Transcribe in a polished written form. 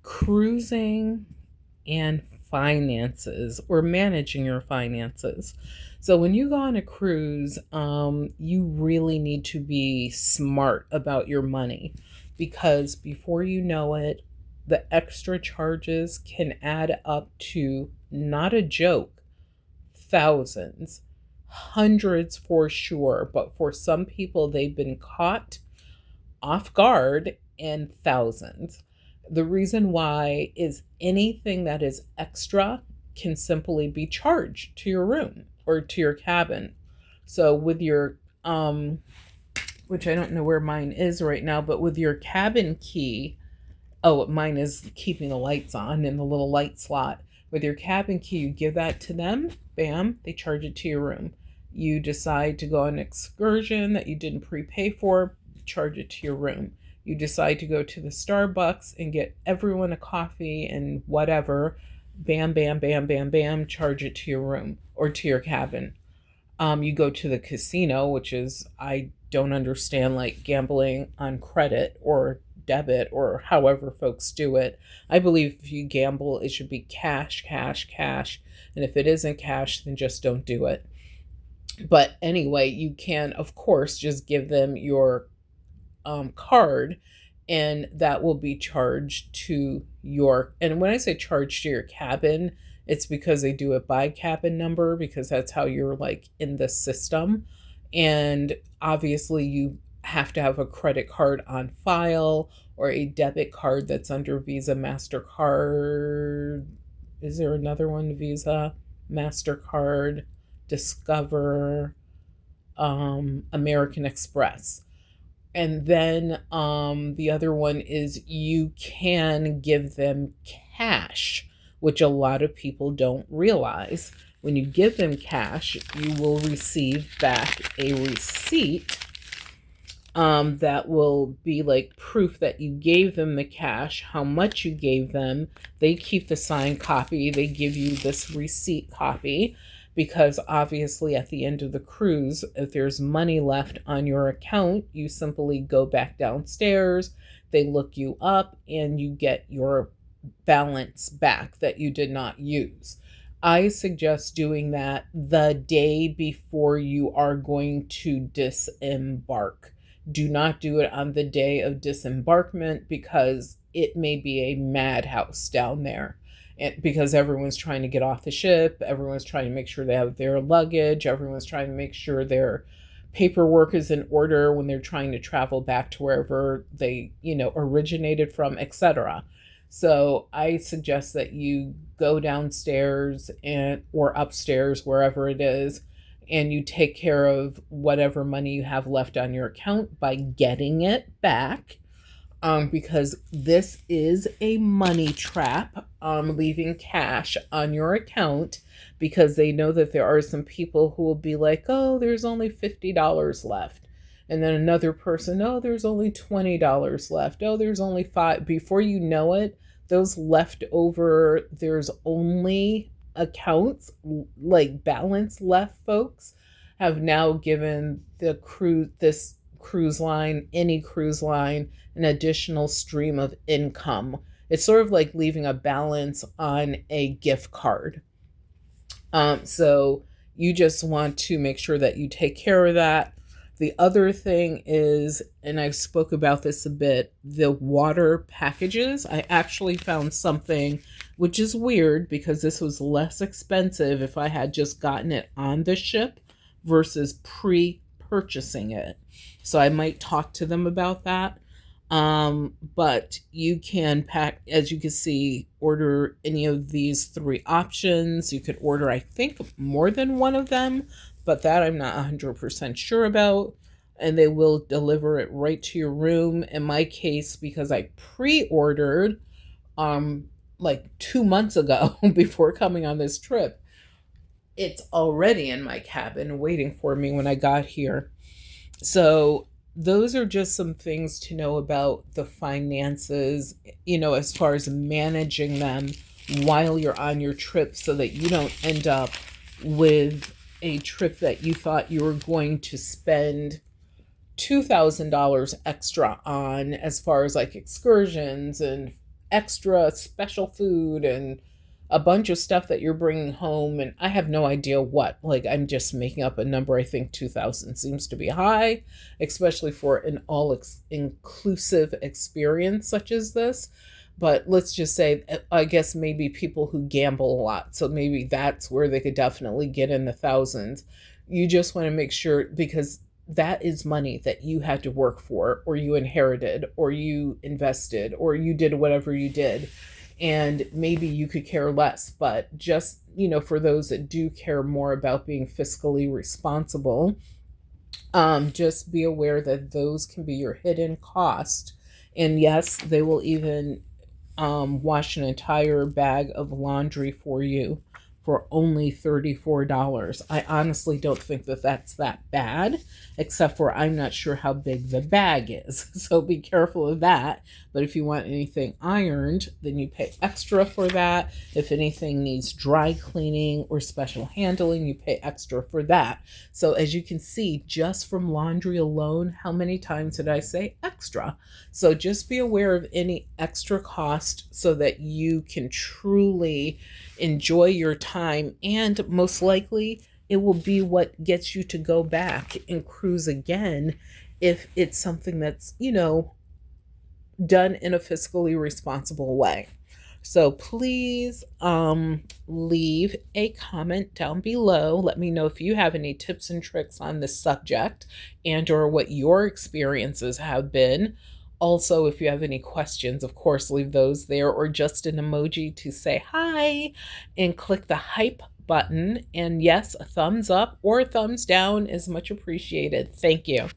cruising and finances, or managing your finances. So when you go on a cruise, you really need to be smart about your money, because before you know it, the extra charges can add up to, not a joke, thousands, hundreds for sure. But for some people, they've been caught off guard, and thousands. The reason why is anything that is extra can simply be charged to your room or to your cabin. So with your which I don't know where mine is right now, but with your cabin key, oh, mine is keeping the lights on in the little light slot. With your cabin key, you give that to them, bam, they charge it to your room. You decide to go on an excursion that you didn't prepay for, charge it to your room. You decide to go to the Starbucks and get everyone a coffee and whatever, bam, bam, bam, bam, bam, charge it to your room or to your cabin. You go to the casino, which is, I don't understand, like gambling on credit or debit or however folks do it. I believe if you gamble, it should be cash, cash, cash. And if it isn't cash, then just don't do it. But anyway, you can, of course, just give them your card, and that will be charged to your, and when I say charged to your cabin, it's because they do it by cabin number, because that's how you're like in the system. And obviously you have to have a credit card on file or a debit card that's under Visa, MasterCard. Is there another one? Visa, MasterCard, Discover, American Express. And then the other one is you can give them cash, which a lot of people don't realize. When you give them cash, you will receive back a receipt that will be like proof that you gave them the cash, how much you gave them. They keep the signed copy. They give you this receipt copy, because obviously at the end of the cruise, if there's money left on your account, you simply go back downstairs, they look you up, and you get your balance back that you did not use. I suggest doing that the day before you are going to disembark. Do not do it on the day of disembarkment, because it may be a madhouse down there. And because everyone's trying to get off the ship, everyone's trying to make sure they have their luggage, everyone's trying to make sure their paperwork is in order when they're trying to travel back to wherever they, originated from, etc. So I suggest that you go downstairs or upstairs, wherever it is, and you take care of whatever money you have left on your account by getting it back. Because this is a money trap, leaving cash on your account, because they know that there are some people who will be like, oh, there's only $50 left. And then another person, oh, there's only $20 left. Oh, there's only $5. Before you know it, those leftover, there's only accounts, like balance left, folks have now given this cruise line, any cruise line, an additional stream of income. It's sort of like leaving a balance on a gift card. So you just want to make sure that you take care of that. The other thing is, and I spoke about this a bit, the water packages. I actually found something which is weird, because this was less expensive if I had just gotten it on the ship versus purchasing it. So I might talk to them about that. But you can pack, as you can see, order any of these 3 options. You could order, I think, more than one of them, but that I'm not 100% sure about. And they will deliver it right to your room. In my case, because I pre-ordered like 2 months ago before coming on this trip, it's already in my cabin waiting for me when I got here. So those are just some things to know about the finances, as far as managing them while you're on your trip, so that you don't end up with a trip that you thought you were going to spend $2,000 extra on, as far as like excursions and extra special food and a bunch of stuff that you're bringing home, and I have no idea what. Like, I'm just making up a number. I think 2,000 seems to be high, especially for an all inclusive experience such as this. But let's just say, I guess maybe people who gamble a lot, so maybe that's where they could definitely get in the thousands. You just want to make sure, because that is money that you had to work for, or you inherited, or you invested, or you did whatever you did. And maybe you could care less, but just, for those that do care more about being fiscally responsible, just be aware that those can be your hidden cost. And yes, they will even wash an entire bag of laundry for you for only $34. I honestly don't think that that's that bad, except for I'm not sure how big the bag is. So be careful of that. But if you want anything ironed, then you pay extra for that. If anything needs dry cleaning or special handling, you pay extra for that. So as you can see, just from laundry alone, how many times did I say extra? So just be aware of any extra cost so that you can truly enjoy your time, and most likely it will be what gets you to go back and cruise again if it's something that's, done in a fiscally responsible way. So please leave a comment down below. Let me know if you have any tips and tricks on this subject, and or what your experiences have been. Also, if you have any questions, of course, leave those there, or just an emoji to say hi, and click the hype button. And yes, a thumbs up or a thumbs down is much appreciated. Thank you.